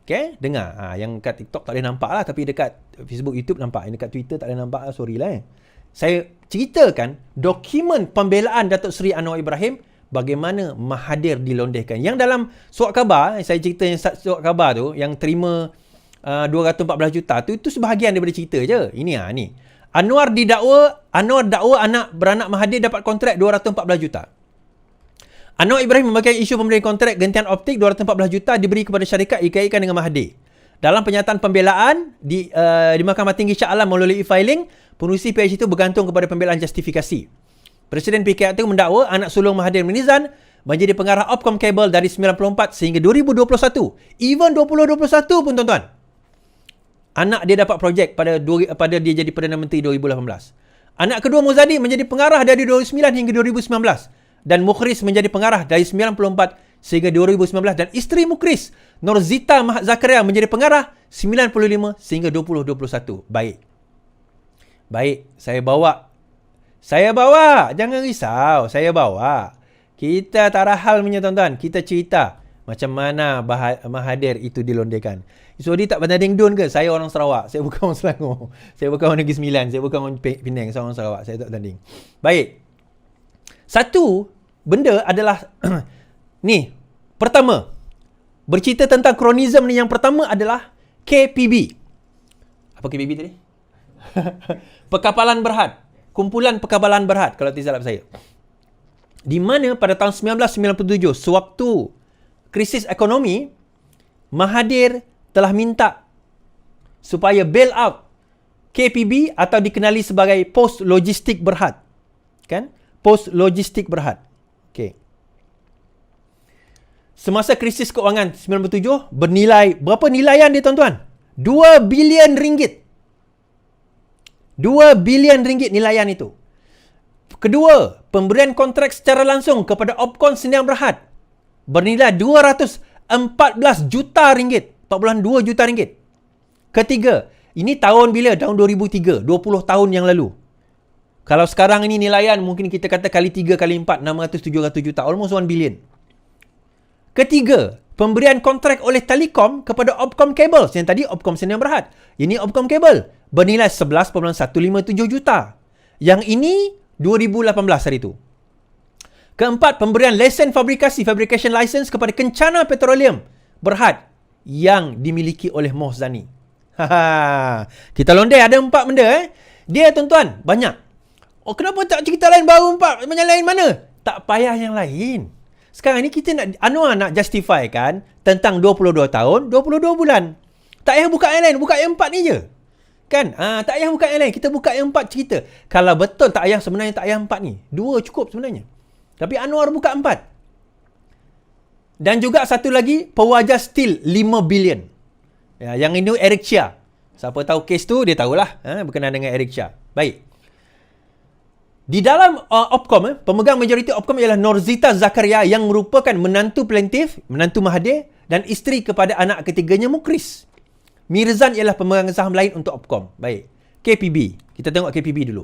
Okay, dengar. Yang kat TikTok tak boleh nampak lah, tapi dekat Facebook, YouTube nampak. Yang dekat Twitter tak boleh nampak lah, sorry lah. Saya ceritakan dokumen pembelaan Datuk Seri Anwar Ibrahim, bagaimana Mahathir dilondehkan. Yang dalam surat khabar, saya cerita yang surat khabar tu, yang terima 214 juta tu, itu sebahagian daripada cerita je. Ini ni. Anwar dakwa anak beranak Mahathir dapat kontrak 214 juta. Anwar Ibrahim membagi isu pemberian kontrak gantian optik 214 juta diberi kepada syarikat dikaitkan dengan Mahathir. Dalam pernyataan pembelaan di Mahkamah Tinggi Shah Alam melalui e-filing, pengurusi PH itu bergantung kepada pembelaan justifikasi. Presiden PKP mendakwa anak sulung Mahathir Mirzan menjadi pengarah Opcom Kabel dari 94 sehingga 2021. Even 2021 pun tuan-tuan. Anak dia dapat projek pada dia jadi Perdana Menteri 2018. Anak kedua Muzadi menjadi pengarah dari 2009 hingga 2019. Dan Mukhris menjadi pengarah dari 94 sehingga 2019. Dan isteri Mukhris, Norzita Zakaria menjadi pengarah 95 sehingga 2021. Baik, saya bawa. Jangan risau, saya bawa. Kita tak ada hal punya tuan-tuan. Kita cerita macam mana Mahathir itu dilondehkan. Iswadi tak banding dun ke? Saya orang Sarawak. Saya bukan orang Selangor. Saya bukan orang Negeri Sembilan. Saya bukan orang Penang. Saya orang Sarawak. Saya tak banding. Baik. Satu benda adalah ni. Pertama, bercerita tentang kronism ni, yang pertama adalah KPB. Apa KPB tadi? Pekapalan Berhad. Kumpulan Pekapalan Berhad, kalau tidak salah saya. Di mana pada tahun 1997, sewaktu krisis ekonomi, Mahathir telah minta supaya bail out KPB atau dikenali sebagai Pos Logistik Berhad. Kan? Pos Logistik Berhad. Okey. Semasa krisis keuangan 97 bernilai, berapa nilaian dia tuan-tuan? 2 bilion ringgit. 2 bilion ringgit nilaian itu. Kedua, pemberian kontrak secara langsung kepada Opcon Sdn Bhd bernilai 214 juta ringgit. 42 juta ringgit. Ketiga, ini tahun bila? Tahun 2003, 20 tahun yang lalu. Kalau sekarang ini nilaian mungkin kita kata kali 3 kali 4, 600-700 juta, almost 1 billion. Ketiga, pemberian kontrak oleh Telekom kepada Opcom Cables. Yang tadi Opcom Sdn Bhd. Ini Opcom Cable bernilai 11.157 juta. Yang ini 2018 hari itu. Keempat, pemberian lesen fabrication license kepada Kencana Petroleum Berhad yang dimiliki oleh Mohzani. Kita londeh ada 4 benda Dia tuan-tuan banyak. Oh, kenapa tak cerita lain baru 4? Yang lain mana? Tak payah yang lain. Sekarang ni kita Anwar nak justify kan tentang 22 tahun, 22 bulan. Tak payah buka yang lain, buka yang 4 ni je. Kan? Tak payah buka yang lain. Kita buka yang 4 cerita. Kalau betul tak payah, sebenarnya tak payah 4 ni. 2 cukup sebenarnya. Tapi Anwar buka 4. Dan juga satu lagi, pewajar steel 5 bilion. Ya, yang ini Eric Chia. Siapa tahu kes tu, dia tahulah. Berkenaan dengan Eric Chia. Baik. Di dalam Opcom, pemegang majoriti Opcom ialah Norzita Zakaria yang merupakan menantu plaintiff, menantu Mahathir, dan isteri kepada anak ketiganya Mukhris. Mirzan ialah pemegang saham lain untuk Opcom. Baik. KPB. Kita tengok KPB dulu.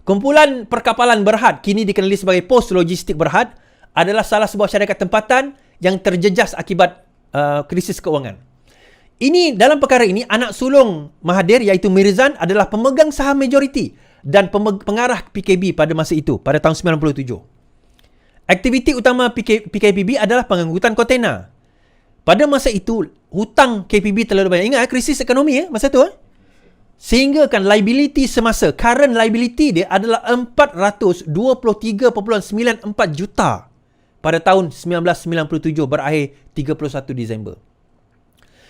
Kumpulan Perkapalan Berhad, kini dikenali sebagai Pos Logistik Berhad, adalah salah sebuah syarikat tempatan yang terjejas akibat krisis keuangan. Ini, dalam perkara ini, anak sulung Mahathir iaitu Mirzan adalah pemegang saham majoriti dan pengarah PKB pada masa itu, pada tahun 97. Aktiviti utama PKPB adalah pengangkutan kontena. Pada masa itu, hutang KPB terlalu banyak. Ingat, krisis ekonomi masa tu. Sehingga kan liability semasa, current liability dia adalah 423.94 juta pada tahun 1997 berakhir 31 Disember.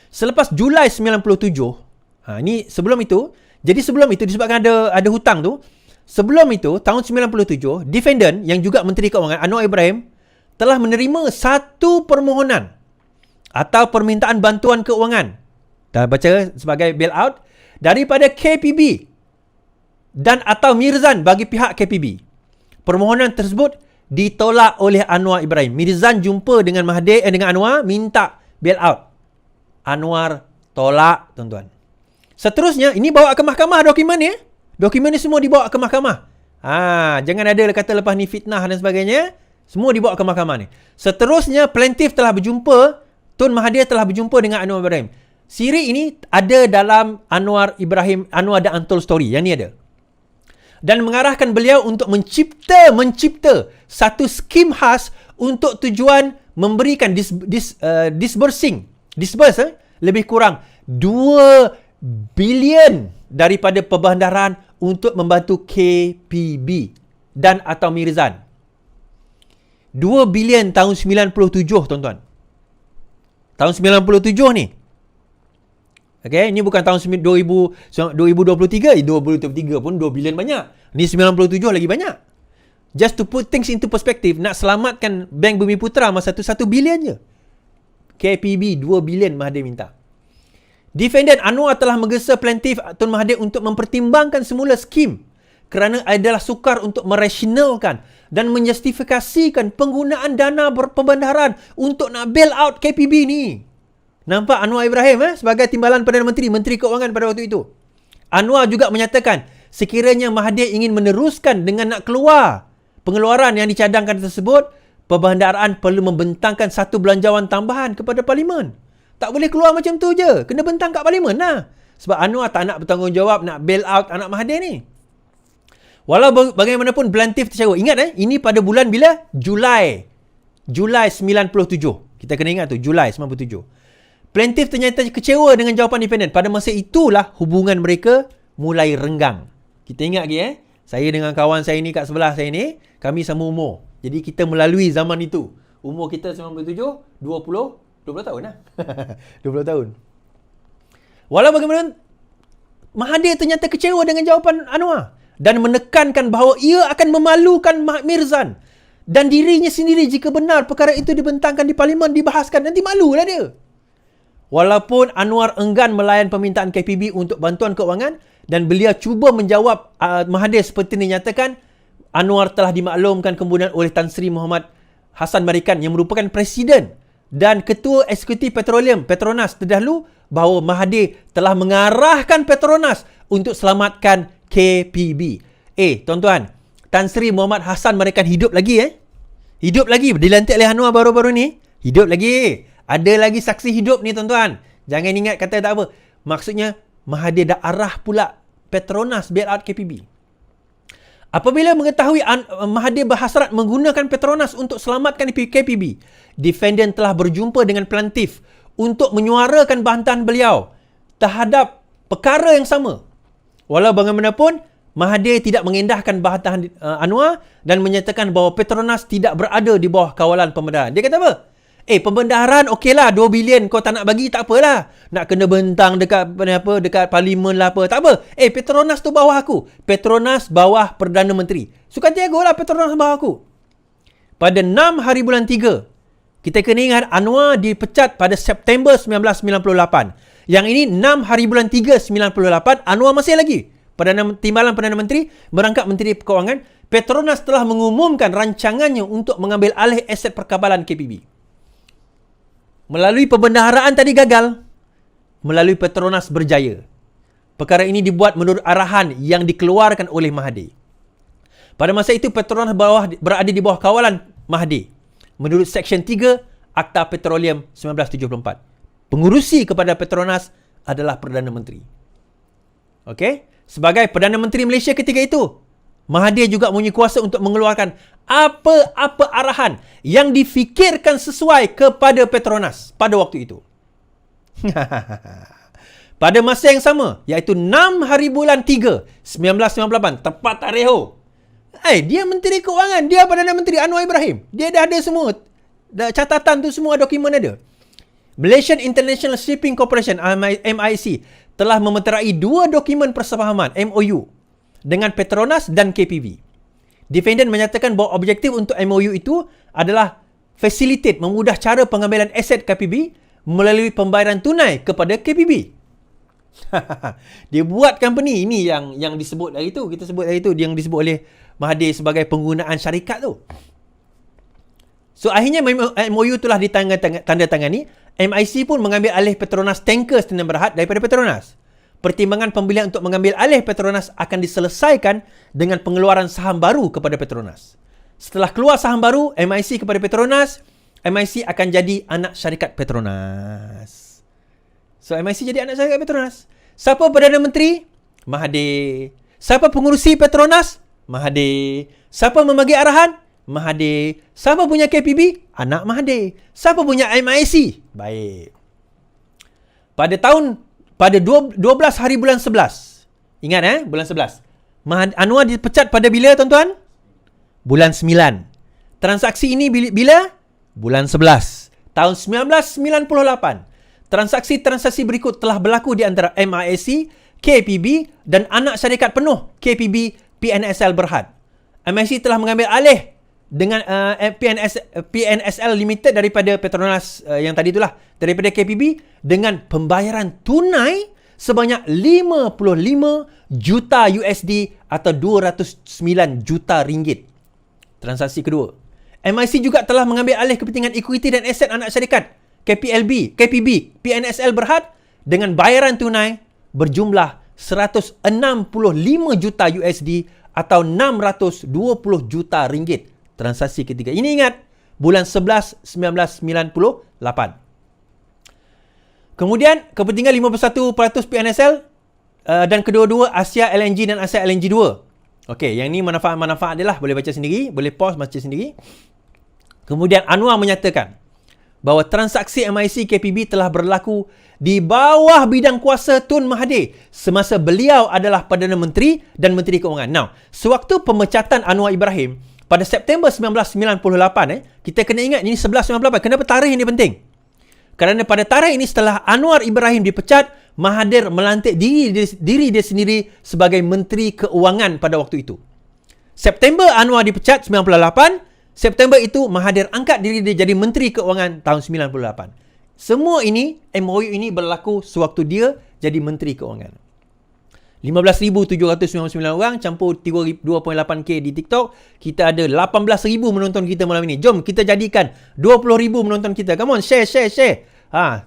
Selepas Julai 97, ini sebelum itu, jadi sebelum itu disebabkan ada hutang tu, sebelum itu tahun 97, defendant yang juga Menteri Keuangan Anwar Ibrahim telah menerima satu permohonan atau permintaan bantuan keuangan, dah baca sebagai bailout, daripada KPB dan atau Mirzan bagi pihak KPB. Permohonan tersebut ditolak oleh Anwar Ibrahim. Mirzan jumpa dengan Mahathir dengan Anwar minta bailout. Anwar tolak, tuan-tuan. Seterusnya, ini bawa ke mahkamah dokumen ni. Dokumen ni semua dibawa ke mahkamah. Jangan ada kata lepas ni fitnah dan sebagainya. Semua dibawa ke mahkamah ni. Seterusnya, plaintiff telah berjumpa Tun Mahathir telah berjumpa dengan Anwar Ibrahim. Siri ini ada dalam Anwar The Untold Story. Yang ni ada. Dan mengarahkan beliau untuk mencipta satu skim khas untuk tujuan memberikan disburse lebih kurang 2 bilion daripada perbandaran untuk membantu KPB dan atau Mirzan. 2 bilion tahun 97, tuan-tuan. Tahun 97 ni. Okay, ini bukan tahun 2023. 2023 pun 2 bilion banyak. Ni 97 lagi banyak. Just to put things into perspective, nak selamatkan Bank Bumi Putra masa tu 1 bilion je. KPB 2 bilion Mahathir minta. Defendant Anwar telah menggesa plaintiff Tun Mahathir untuk mempertimbangkan semula skim kerana adalah sukar untuk merasionalkan dan menjustifikasikan penggunaan dana perbandaran untuk nak bail out KPB ni. Nampak Anwar Ibrahim sebagai timbalan Perdana Menteri, Menteri Keuangan pada waktu itu. Anwar juga menyatakan sekiranya Mahathir ingin meneruskan dengan nak keluar pengeluaran yang dicadangkan tersebut, perbandaran perlu membentangkan satu belanjawan tambahan kepada Parlimen. Tak boleh keluar macam tu je. Kena bentang kat Parlimen lah. Sebab Anwar tak nak bertanggungjawab nak bail out anak Mahathir ni. Walau bagaimanapun plaintiff tercewa. Ingat ini pada bulan bila? Julai 97. Kita kena ingat tu, Julai 97. Plaintiff ternyata kecewa dengan jawapan defendant. Pada masa itulah hubungan mereka mulai renggang. Kita ingat lagi saya dengan kawan saya ni kat sebelah saya ni, kami sama umur. Jadi kita melalui zaman itu. Umur kita 97, 20 tahun lah. 20 tahun. Walau bagaimana, Mahathir ternyata kecewa dengan jawapan Anwar dan menekankan bahawa ia akan memalukan Mirzan dan dirinya sendiri jika benar perkara itu dibentangkan di Parlimen, dibahaskan. Nanti malulah dia. Walaupun Anwar enggan melayan permintaan KPB untuk bantuan keuangan dan beliau cuba menjawab Mahathir seperti dinyatakan, Anwar telah dimaklumkan kemudian oleh Tan Sri Muhammad Hassan Barikan yang merupakan Presiden dan Ketua Eksekutif Petroleum Petronas terdahulu bahawa Mahathir telah mengarahkan Petronas untuk selamatkan KPB. Tuan-tuan, Tan Sri Muhammad Hassan Barikan hidup lagi Hidup lagi. Dilantik oleh Anwar baru-baru ni. Hidup lagi. Ada lagi saksi hidup ni, tuan-tuan. Jangan ingat kata tak apa. Maksudnya, Mahathir dah arah pula Petronas bail out KPB. Apabila mengetahui Mahathir berhasrat menggunakan Petronas untuk selamatkan KPB, defendant telah berjumpa dengan plaintiff untuk menyuarakan bantahan beliau terhadap perkara yang sama. Walau bagaimanapun, Mahathir tidak mengendahkan bantahan Anwar dan menyatakan bahawa Petronas tidak berada di bawah kawalan pembedaran. Dia kata apa? Pembendaharaan okeylah, 2 bilion kau tak nak bagi, tak apalah. Nak kena bentang dekat Parlimen lah apa. Tak apa. Petronas tu bawah aku. Petronas bawah Perdana Menteri. Sukantiaga lah Petronas bawah aku. Pada 6 hari bulan 3, kita kena ingat Anwar dipecat pada September 1998. Yang ini 6 hari bulan 3 98, Anwar masih lagi Timbalan Perdana Menteri, merangkap Menteri Keuangan. Petronas telah mengumumkan rancangannya untuk mengambil alih aset perkabalan KPB. Melalui perbendaharaan tadi gagal, melalui Petronas berjaya. Perkara ini dibuat menurut arahan yang dikeluarkan oleh Mahathir. Pada masa itu, Petronas berada di bawah kawalan Mahathir. Menurut Seksyen 3 Akta Petroleum 1974. Pengurusi kepada Petronas adalah Perdana Menteri. Okey? Sebagai Perdana Menteri Malaysia ketika itu, Mahathir juga mempunyai kuasa untuk mengeluarkan apa-apa arahan yang difikirkan sesuai kepada Petronas pada waktu itu. Pada masa yang sama, iaitu 6 hari bulan 3, 1998, tepat tarikh. Dia Menteri Keuangan, dia Perdana Menteri Anwar Ibrahim. Dia dah ada semua. Catatan tu semua, dokumen ada. Malaysian International Shipping Corporation, MIC, telah memeterai 2 dokumen persefahaman, MOU, dengan Petronas dan KPB. Defendant menyatakan bahawa objektif untuk MOU itu adalah facilitate, memudah cara pengambilan aset KPB melalui pembayaran tunai kepada KPB. Dia buat company ini yang disebut dari itu, kita sebut dari itu, yang disebut oleh Mahathir sebagai penggunaan syarikat tu. So akhirnya MOU telah ditandatangani. MIC pun mengambil alih Petronas tanker Sdn Bhd daripada Petronas. Pertimbangan pembelian untuk mengambil alih Petronas akan diselesaikan dengan pengeluaran saham baru kepada Petronas. Setelah keluar saham baru MIC kepada Petronas, MIC akan jadi anak syarikat Petronas. So, MIC jadi anak syarikat Petronas. Siapa Perdana Menteri? Mahathir. Siapa pengurusi Petronas? Mahathir. Siapa membagi arahan? Mahathir. Siapa punya KPB? Anak Mahathir. Siapa punya MIC? Baik. Pada 12 hari bulan 11. Ingat bulan 11. Anwar dipecat pada bila tuan-tuan? Bulan 9. Transaksi ini bila? Bulan 11. Tahun 1998. Transaksi-transaksi berikut telah berlaku di antara MISC, KPB dan anak syarikat penuh KPB PNSL Berhad. MISC telah mengambil alih dengan PNSL Limited daripada Petronas yang tadi itulah, daripada KPB dengan pembayaran tunai sebanyak 55 juta USD atau 209 juta ringgit. Transaksi kedua. MIC juga telah mengambil alih kepentingan ekuiti dan aset anak syarikat KPB, PNSL Berhad dengan bayaran tunai berjumlah 165 juta USD atau 620 juta ringgit. Transaksi ketiga. Ini ingat, bulan 11 1998. Kemudian kepentingan 51% PNSL dan kedua-dua Asia LNG dan Asia LNG 2. Okey, yang ni manfaat-manfaat dia lah, boleh baca sendiri, boleh pause baca sendiri. Kemudian Anwar menyatakan bahawa transaksi MIC KPB telah berlaku di bawah bidang kuasa Tun Mahathir semasa beliau adalah Perdana Menteri dan Menteri Keuangan. Now, sewaktu pemecatan Anwar Ibrahim pada September 1998, kita kena ingat ini 1198. Kenapa tarikh ini penting? Kerana pada tarikh ini setelah Anwar Ibrahim dipecat, Mahathir melantik diri dia sendiri sebagai Menteri Keuangan pada waktu itu. September Anwar dipecat 98, September itu Mahathir angkat diri dia jadi Menteri Keuangan tahun 98. Semua ini, MOU ini berlaku sewaktu dia jadi Menteri Keuangan. 15,799 orang campur 2.8K di TikTok. Kita ada 18,000 menonton kita malam ini. Jom kita jadikan 20,000 menonton kita. Come on, share.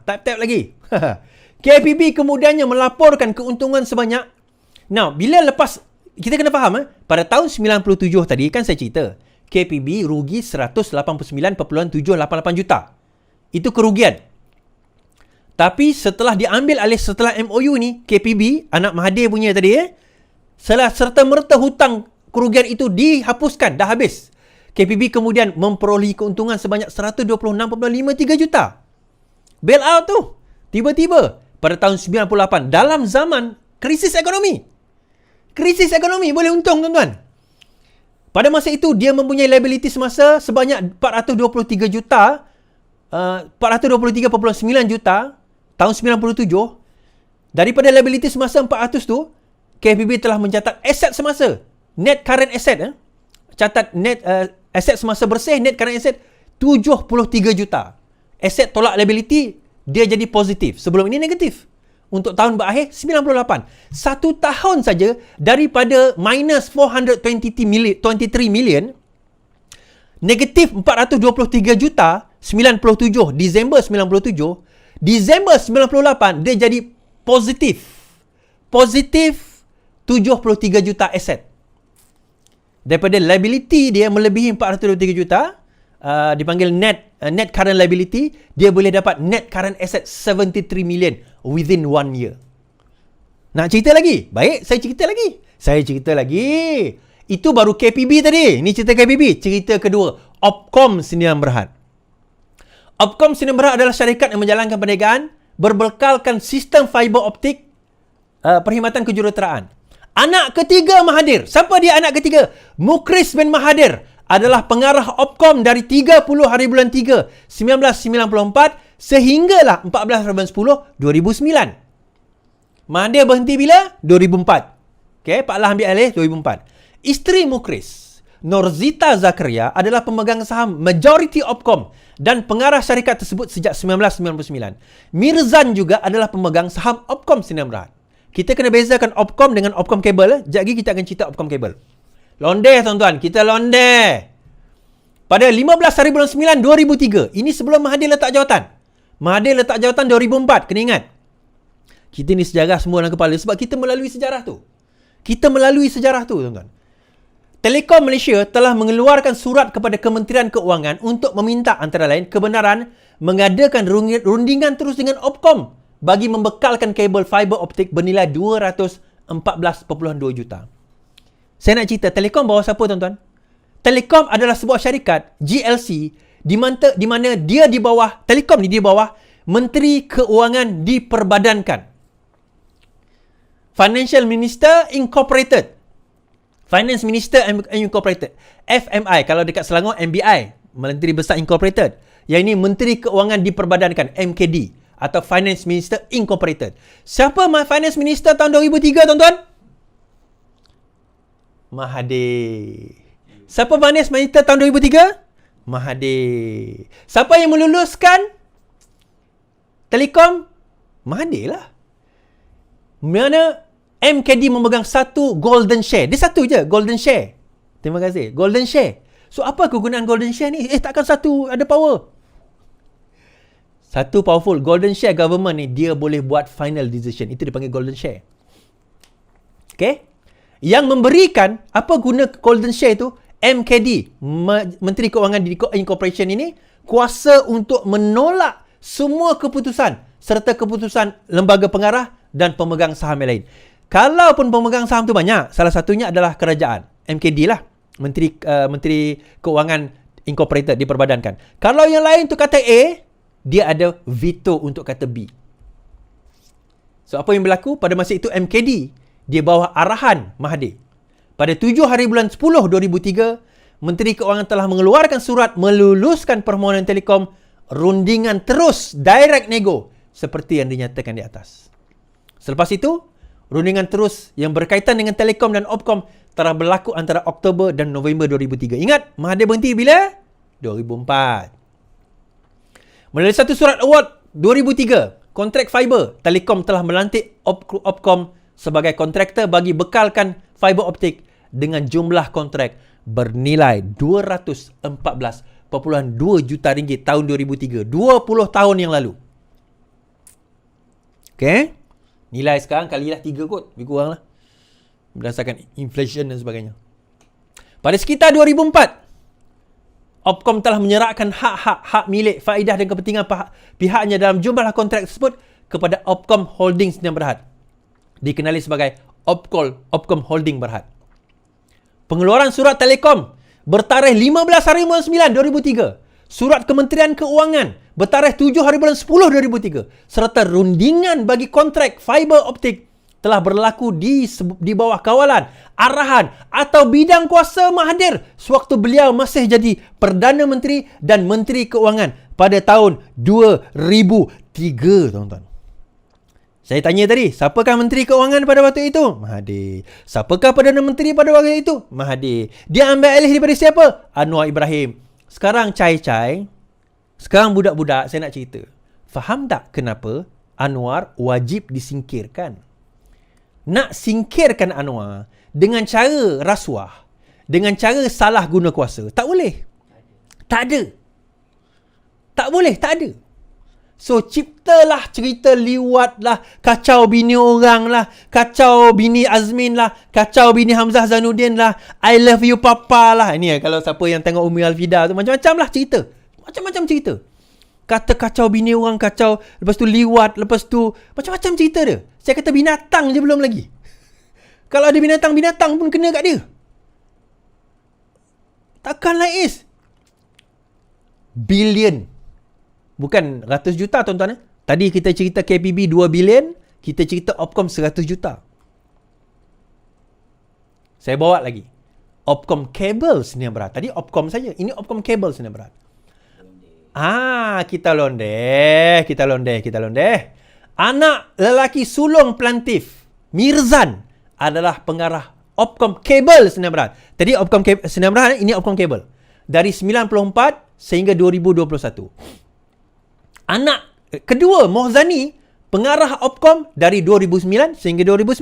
Tap lagi. KPB kemudiannya melaporkan keuntungan sebanyak. Now, bila lepas, kita kena faham, pada tahun 97 tadi kan saya cerita, KPB rugi 189.788 juta. Itu kerugian. Tapi setelah diambil alih setelah MOU ni, KPB, anak Mahathir punya tadi, serta-merta hutang kerugian itu dihapuskan, dah habis. KPB kemudian memperolehi keuntungan sebanyak 126.53 juta. Bail out tu. Tiba-tiba pada tahun 98 dalam zaman krisis ekonomi. Krisis ekonomi boleh untung, tuan-tuan. Pada masa itu dia mempunyai liability semasa sebanyak 423 juta, 423.9 juta tahun 97. Daripada liability semasa 400 tu, KPB telah mencatat aset semasa, net current asset, catat net aset semasa bersih, net current asset 73 juta. Aset tolak liability dia jadi positif. Sebelum ini negatif. Untuk tahun berakhir 98. Satu tahun saja daripada minus 423 million, negatif 423 juta 97, Disember 97, Disember 98 dia jadi positif 73 juta aset. Daripada liability dia melebihi 423 juta, dipanggil net current liability, dia boleh dapat net current asset 73 million within 1 year. Nak cerita lagi? Baik, saya cerita lagi. Itu baru KPB tadi. Ini cerita KPB. Cerita kedua, Opkom Sdn Bhd. Opkom Sdn Bhd adalah syarikat yang menjalankan perniagaan berbekalkan sistem fiber optik perkhidmatan kejuruteraan. Anak ketiga Mahathir. Siapa dia anak ketiga? Mukhris bin Mahathir adalah pengarah Opkom dari 30 hari bulan 3 1994 sehinggalah 14 bulan 10 2009. Mahathir berhenti bila? 2004. Okey, Pak Lah ambil alih 2004. Isteri Mukhris, Norzita Zakaria, adalah pemegang saham majoriti Opkom dan pengarah syarikat tersebut sejak 1999. Mirzan juga adalah pemegang saham Opkom Sdn Bhd. Kita kena bezakan Opkom dengan Opkom Kabel. Sekejap lagi kita akan cerita Opkom Kabel. Londeh, tuan-tuan. Kita londeh. Pada 15 hari bulan 9 2003. Ini sebelum Mahathir letak jawatan. Mahathir letak jawatan 2004. Kena ingat. Kita ni sejarah semua dalam kepala sebab kita melalui sejarah tu. Tuan-tuan. Telekom Malaysia telah mengeluarkan surat kepada Kementerian Keuangan untuk meminta antara lain kebenaran mengadakan rundingan terus dengan Opcom bagi membekalkan kabel fiber optik bernilai 214.2 juta. Saya nak cerita, Telekom bawah siapa tuan-tuan? Telekom adalah sebuah syarikat GLC di mana dia di bawah, Telekom ni di bawah Menteri Keuangan diperbadankan. Financial Minister Incorporated. Finance Minister Incorporated. FMI, kalau dekat Selangor MBI, Menteri Besar Incorporated. Yang ini Menteri Keuangan diperbadankan, MKD atau Finance Minister Incorporated. Siapa Finance Minister tahun 2003 tuan-tuan? Mahathir. Siapa Finance Minister tahun 2003? Mahathir. Siapa yang meluluskan Telekom? Mahathir lah. Mana MKD memegang satu golden share. Dia satu je, golden share. Terima kasih. Golden share. So, apa kegunaan golden share ni? Takkan satu ada power. Satu powerful. Golden share government ni, dia boleh buat final decision. Itu dipanggil golden share. Okay? Yang memberikan, apa guna golden share tu? MKD, Menteri Keuangan Incorporation ini, kuasa untuk menolak semua keputusan serta keputusan lembaga pengarah dan pemegang saham yang lain. Kalaupun pemegang saham tu banyak, salah satunya adalah kerajaan. MKD lah. Menteri Keuangan Incorporated diperbadankan. Kalau yang lain tu kata A, dia ada veto untuk kata B. So, apa yang berlaku? Pada masa itu MKD, dia bawah arahan Mahathir. Pada 7 hari bulan 10, 2003, Menteri Keuangan telah mengeluarkan surat meluluskan permohonan Telekom rundingan terus direct nego seperti yang dinyatakan di atas. Selepas itu, rundingan terus yang berkaitan dengan Telekom dan Opcom telah berlaku antara Oktober dan November 2003. Ingat, Mahathir berhenti bila? 2004. Melalui satu surat award 2003, kontrak fiber, Telekom telah melantik Opcom sebagai kontraktor bagi bekalkan fiber optik dengan jumlah kontrak bernilai 214.2 juta ringgit tahun 2003. 20 tahun yang lalu. Okay? Nilai sekarang kalilah 3 kot. Lebih kurang lah. Berdasarkan inflation dan sebagainya. Pada sekitar 2004, Opcom telah menyerahkan hak milik, faedah dan kepentingan pihaknya dalam jumlah kontrak tersebut kepada Opcom Holdings Sdn Bhd. Dikenali sebagai Opcom Holding Berhad. Pengeluaran surat Telekom bertarikh 15 hari bulan 9 2003. Surat Kementerian Keuangan bertarikh 7 hari bulan 10 2003. Serta rundingan bagi kontrak fiber optik telah berlaku di bawah kawalan, arahan atau bidang kuasa Mahathir sewaktu beliau masih jadi Perdana Menteri dan Menteri Keuangan pada tahun 2003, tuan-tuan. Saya tanya tadi, siapakah Menteri Keuangan pada waktu itu? Mahathir. Siapakah Perdana Menteri pada waktu itu? Mahathir. Dia ambil alih daripada siapa? Anwar Ibrahim. Sekarang cai-cai, sekarang budak-budak, saya nak cerita. Faham tak kenapa Anwar wajib disingkirkan? Nak singkirkan Anwar dengan cara rasuah, dengan cara salah guna kuasa, tak boleh. Tak ada. Tak boleh, tak ada. So, ciptalah cerita liwat lah, kacau bini orang lah, kacau bini Azmin lah, kacau bini Hamzah Zanuddin lah, I love you papa lah. Ini kalau siapa yang tengok Umi Alfida tu, macam-macam lah cerita. Macam-macam cerita. Kata kacau bini orang, kacau, lepas tu liwat, lepas tu macam-macam cerita dia. Saya kata binatang je belum lagi. Kalau ada binatang-binatang pun kena kat dia. Takkanlah Is. Billion. Bukan ratus juta, tuan-tuan. Tadi kita cerita KPB 2 bilion, kita cerita Opcom 100 juta. Saya bawa lagi. Opcom Cable Sdn Bhd. Tadi Opcom saja. Ini Opcom Cable Sdn Bhd. Kita londeh. Anak lelaki sulung plantif Mirzan adalah pengarah Opcom Cable Sdn Bhd. Tadi Opcom Sdn Bhd, ini Opcom Cable. Dari 94 sehingga 2021. Anak kedua Mohzani, pengarah Opcom dari 2009 sehingga 2019.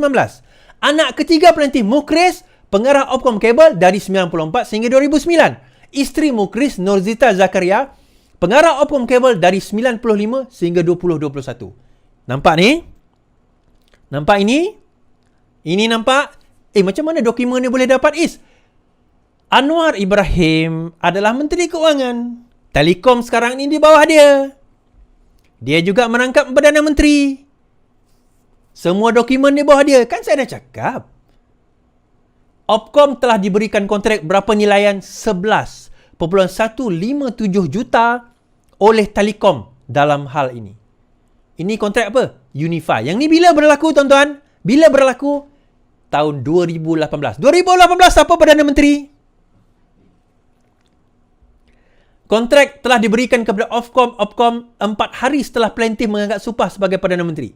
Anak ketiga pelantik Mukris, pengarah Opcom Cable dari 94 sehingga 2009. Isteri Mukris, Nurzita Zakaria, pengarah Opcom Cable dari 95 sehingga 2021. Nampak ni? Nampak ini? Ini nampak? Macam mana dokumen ni boleh dapat Is? Anwar Ibrahim adalah Menteri Keuangan. Telekom sekarang ni di bawah dia. Dia juga merangkap Perdana Menteri. Semua dokumen di bawah dia. Kan saya dah cakap. Opcom telah diberikan kontrak berapa nilaian? 11.157 juta oleh Telekom dalam hal ini. Ini kontrak apa? Unify. Yang ni bila berlaku, tuan-tuan? Bila berlaku? Tahun 2018. 2018 siapa Perdana Menteri? Kontrak telah diberikan kepada Opcom 4 hari setelah plaintiff mengangkat Supah sebagai Perdana Menteri.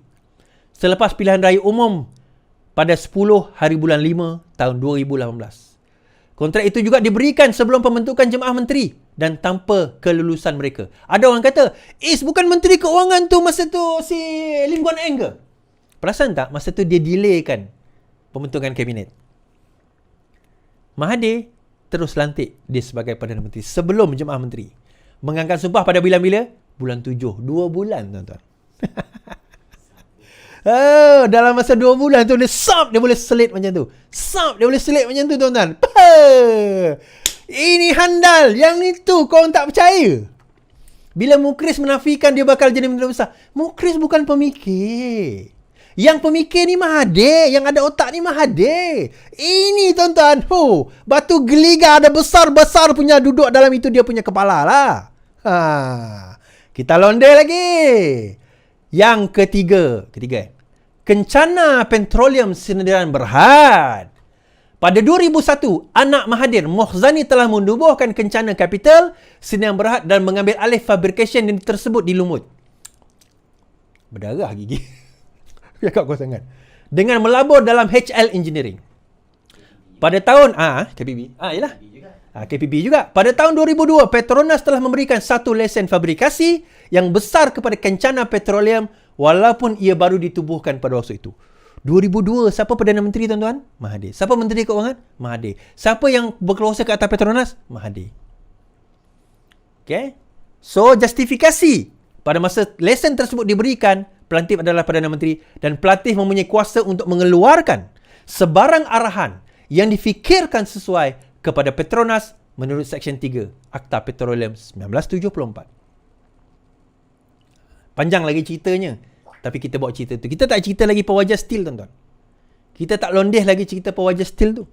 Selepas pilihan raya umum pada 10 hari bulan 5 tahun 2018. Kontrak itu juga diberikan sebelum pembentukan Jemaah Menteri dan tanpa kelulusan mereka. Ada orang kata, bukan Menteri Keuangan tu masa tu si Lim Guan Eng ke? Perasan tak? Masa tu dia delaykan pembentukan kabinet. Mahathir terus lantik dia sebagai Perdana Menteri sebelum Jemaah Menteri. Mengangkat sumpah pada bila? Bulan 7. 2 bulan, tuan-tuan. Dalam masa 2 bulan tu dia boleh selit macam tu. Dia boleh selit macam tu, tuan-tuan. Ini handal. Yang itu kau tak percaya. Bila Mukhriz menafikan dia bakal jadi menteri besar. Mukhriz bukan pemikir. Yang pemikir ni Mahathir. Yang ada otak ni Mahathir. Ini, tuan-tuan. Batu geliga ada besar-besar punya duduk dalam itu dia punya kepala lah. Kita londe lagi. Yang ketiga. Kencana Petroleum Sdn Berhad. Pada 2001, anak Mahathir, Mohzani telah menubuhkan Kencana Capital Sdn Berhad dan mengambil alih fabrication yang tersebut di Lumut. Berdarah gigi. Cakap kau sangat. Dengan melabur dalam HL Engineering. Pada tahun KPB. Yalah. KPB juga. Pada tahun 2002, Petronas telah memberikan satu lesen fabrikasi yang besar kepada Kencana Petroleum walaupun ia baru ditubuhkan pada waktu itu. 2002, siapa Perdana Menteri, tuan-tuan? Mahathir. Siapa Menteri Keuangan? Mahathir. Siapa yang berkuasa ke atas Petronas? Mahathir. Okay? So, justifikasi pada masa lesen tersebut diberikan, pelantik adalah Perdana Menteri dan pelatih mempunyai kuasa untuk mengeluarkan sebarang arahan yang difikirkan sesuai kepada Petronas menurut Seksyen 3 Akta Petroleum 1974. Panjang lagi ceritanya. Tapi kita bawa cerita tu. Kita tak cerita lagi Pewajar Steel, tuan-tuan. Kita tak londeh lagi cerita Pewajar Steel tu.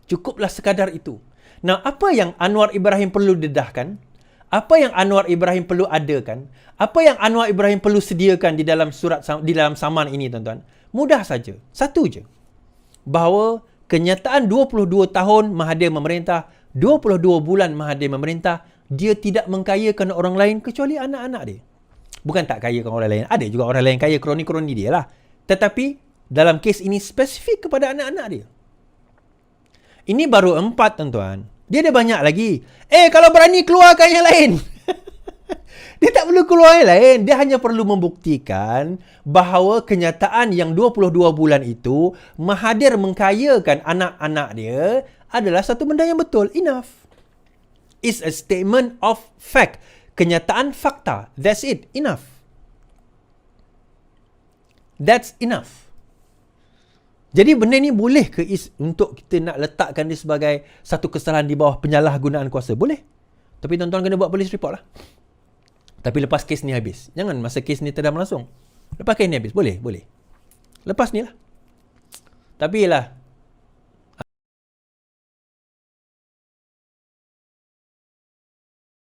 Cukuplah sekadar itu. Nah, apa yang Anwar Ibrahim perlu dedahkan? Apa yang Anwar Ibrahim perlu adakan? Apa yang Anwar Ibrahim perlu sediakan di dalam di dalam saman ini, tuan-tuan? Mudah saja. Satu je. Bahawa kenyataan 22 tahun Mahathir memerintah, 22 bulan Mahathir memerintah, dia tidak mengkayakan orang lain kecuali anak-anak dia. Bukan tak kayakan orang lain. Ada juga orang lain kaya, kroni-kroni dia lah. Tetapi dalam kes ini spesifik kepada anak-anak dia. Ini baru 4, tuan-tuan. Dia ada banyak lagi. Kalau berani keluarkan yang lain. Dia tak perlu keluar yang lain. Dia hanya perlu membuktikan bahawa kenyataan yang 22 bulan itu Mahathir mengkayakan anak-anak dia adalah satu benda yang betul. Enough. It's a statement of fact. Kenyataan fakta. That's it. Enough. That's enough. Jadi benda ni boleh ke untuk kita nak letakkan dia sebagai satu kesalahan di bawah penyalahgunaan kuasa? Boleh. Tapi tuan-tuan kena buat police report lah. Tapi lepas kes ni habis. Jangan masa kes ni tengah berlangsung. Lepas kes ni habis. Boleh. Lepas ni lah. Tapi lah,